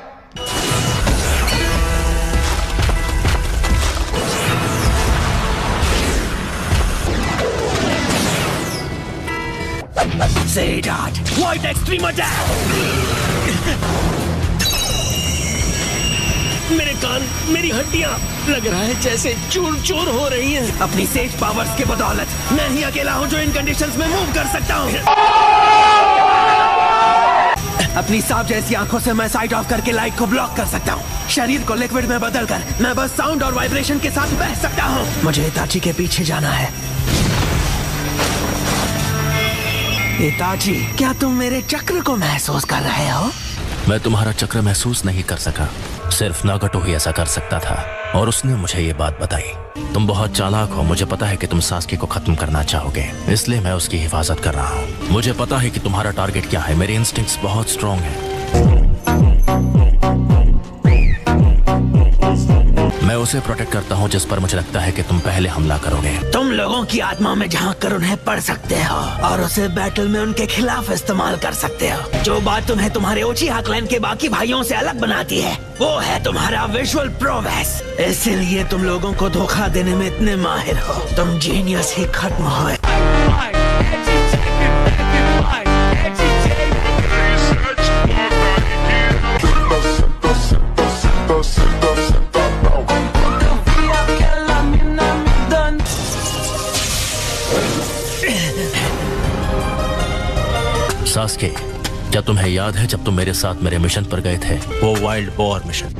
Say that. White Extreme Attack. मेरे कान, मेरी हड्डियां, लग रहा है जैसे चूर चूर हो रही हैं। अपनी सेज पावर्स के बदौलत मैं ही अकेला हूँ जो इन कंडीशंस में मूव कर सकता हूँ। अपनी सांप जैसी आंखों से मैं साइट ऑफ करके लाइट को ब्लॉक कर सकता हूँ। शरीर को लिक्विड में बदलकर मैं बस साउंड और वाइब्रेशन के साथ बह सकता हूँ। मुझे इताची के पीछे जाना है। इताची, क्या तुम मेरे चक्र को महसूस कर रहे हो? मैं तुम्हारा चक्र महसूस नहीं कर सका, सिर्फ नागटो ही ऐसा कर सकता था और उसने मुझे ये बात बताई। तुम बहुत चालाक हो, मुझे पता है कि तुम सास्के को खत्म करना चाहोगे, इसलिए मैं उसकी हिफाजत कर रहा हूँ। मुझे पता है कि तुम्हारा टारगेट क्या है। मेरे इंस्टिंक्ट्स बहुत स्ट्रॉन्ग हैं। मैं उसे प्रोटेक्ट करता हूँ जिस पर मुझे लगता है कि तुम पहले हमला करोगे। तुम लोगों की आत्मा में झांक कर उन्हें पढ़ सकते हो और उसे बैटल में उनके खिलाफ इस्तेमाल कर सकते हो। जो बात तुम्हें तुम्हारे उचिहा क्लैन के बाकी भाइयों से अलग बनाती है वो है तुम्हारा विजुअल प्रोवेस। इसीलिए तुम लोगों को धोखा देने में इतने माहिर हो। तुम जीनियस ही खत्म हो। सास्के, क्या तुम्हें याद है जब तुम मेरे साथ मेरे मिशन पर गए थे, वो वाइल्ड बोर मिशन?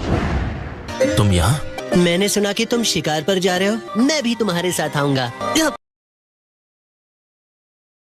तुम यहाँ? मैंने सुना कि तुम शिकार पर जा रहे हो, मैं भी तुम्हारे साथ आऊंगा।